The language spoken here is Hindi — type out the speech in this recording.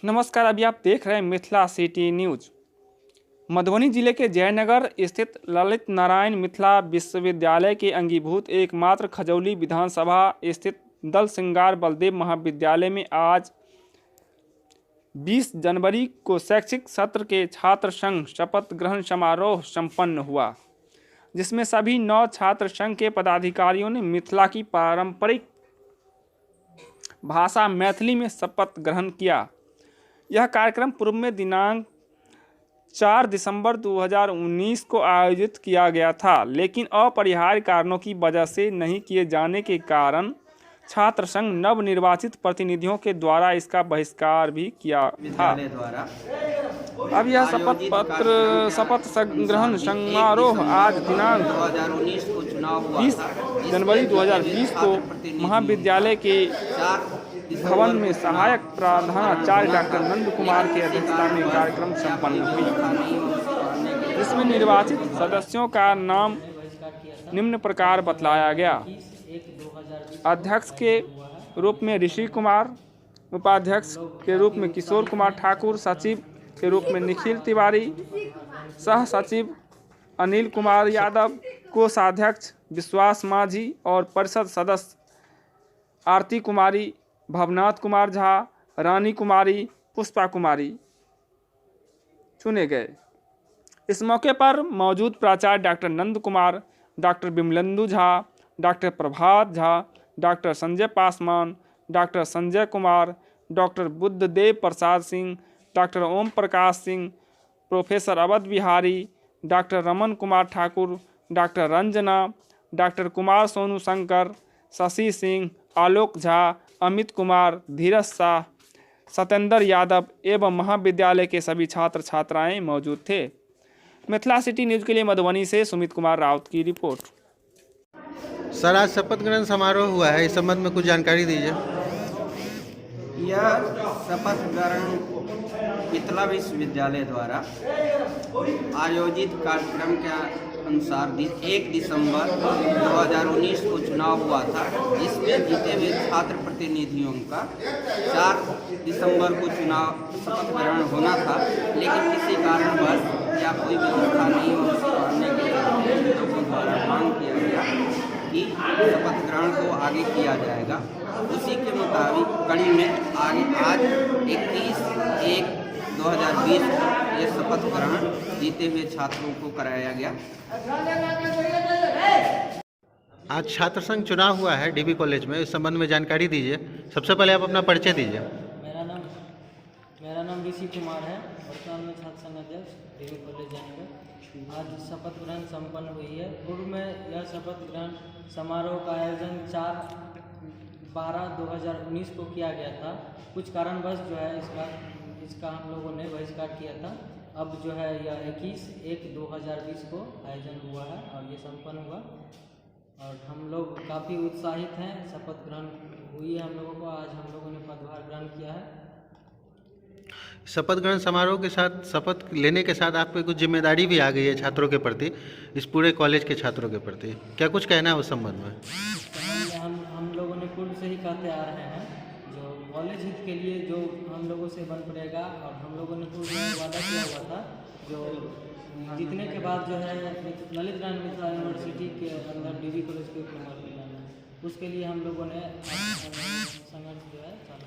नमस्कार, अभी आप देख रहे हैं मिथिला सिटी न्यूज। मधुबनी जिले के जयनगर स्थित ललित नारायण मिथिला विश्वविद्यालय के अंगीभूत एकमात्र खजौली विधानसभा स्थित दल सिंगार बलदेव महाविद्यालय में आज 20 जनवरी को शैक्षिक सत्र के छात्र संघ शपथ ग्रहण समारोह संपन्न हुआ, जिसमें सभी 9 छात्र संघ के पदाधिकारियों ने मिथिला की पारंपरिक भाषा मैथिली में शपथ ग्रहण किया। यह कार्यक्रम पूर्व में दिनांक 4 दिसंबर 2019 को आयोजित किया गया था, लेकिन अपरिहार्य कारणों की वजह से नहीं किए जाने के कारण छात्र संघ नवनिर्वाचित प्रतिनिधियों के द्वारा इसका बहिष्कार भी किया था। अब यह शपथ ग्रहण समारोह आज दिनांक 20 जनवरी 2020 को महाविद्यालय के भवन में सहायक प्रधानाचार्य डॉक्टर नंद कुमार की अध्यक्षता में कार्यक्रम संपन्न हुई, जिसमें निर्वाचित सदस्यों का नाम निम्न प्रकार बतलाया गया। अध्यक्ष के रूप में ऋषि कुमार, उपाध्यक्ष के रूप में किशोर कुमार ठाकुर, सचिव के रूप में निखिल तिवारी, सह सचिव अनिल कुमार यादव, कोषाध्यक्ष विश्वास माझी और परिषद सदस्य आरती कुमारी, भवनाथ कुमार झा, रानी कुमारी, पुष्पा कुमारी चुने गए। इस मौके पर मौजूद प्राचार्य doctor Nand Kumar, doctor Bimlendu Jha, doctor Prabhat Jha, doctor Sanjay Paswan, doctor Sanjay Kumar, doctor Buddhadev Prasad Singh, doctor Om Prakash Singh, professor Awadh Bihari, doctor Raman Kumar Thakur, doctor Ranjana, doctor Kumar Sonu Shankar, Shashi Singh, Alok Jha, Amit Kumar, Dhiraj Shah, Satyendra Yadav एवं महाविद्यालय के सभी छात्र छात्राएं मौजूद थे। मिथिला सिटी न्यूज के लिए मधुबनी से सुमित कुमार राउत की रिपोर्ट। सर, आज शपथ ग्रहण समारोह हुआ है, इस संबंध में कुछ जानकारी दीजिए। यह शपथ ग्रहण मिथिला विश्वविद्यालय द्वारा आयोजित कार्यक्रम के अनुसार 1 दिसंबर 2019 को चुनाव हुआ था, जिसमें जीते हुए छात्र प्रतिनिधियों का 4 दिसंबर को चुनाव शपथ ग्रहण होना था, लेकिन किसी कारणवश या कोई व्यवस्था नहीं होने के चलते लोगों द्वारा मांग किया गया कि शपथ ग्रहण को आगे किया जाएगा। उसी के मुताबिक कड़ी में आगे आज 21/1/2020 को यह शपथ ग्रहण जीते हुए छात्रों को कराया गया। आज छात्र संघ चुनाव हुआ है डीबी कॉलेज में, इस संबंध में जानकारी दीजिए। सबसे पहले आप अपना परिचय दीजिए। मेरा नाम ऋषि कुमार है, वर्तमान में छात्र संघ अध्यक्ष डीबी कॉलेज जयनगर। आज शपथ ग्रहण संपन्न हुई है। पूर्व में यह शपथ ग्रहण समारोह का आयोजन 4/12/2019 को किया गया था। कुछ कारणवश जो है इसका हम लोगों ने बहिष्कार किया था। अब जो है यह 21/1/2020 को आयोजन हुआ है और ये संपन्न हुआ और हम लोग काफ़ी उत्साहित हैं। शपथ ग्रहण हुई है हम लोगों को, आज हम लोगों ने पदभार ग्रहण किया है। शपथ ग्रहण समारोह के साथ, शपथ लेने के साथ आपको कुछ जिम्मेदारी भी आ गई है छात्रों के प्रति, इस पूरे कॉलेज के छात्रों के प्रति। क्या कुछ कहना है उस संबंध में? हम लोगों ने पूर्व से ही कहते आ रहे हैं, जो कॉलेज हित के लिए जो हम लोगों से बन पड़ेगा, और हम लोगों ने पूर्व में वादा किया हुआ था जो जीतने के बाद जो है ललित नारायण मिथिला यूनिवर्सिटी के अंदर डीबी कॉलेज के ऊपर, उसके लिए हम लोगों ने संघर्ष जो है चालू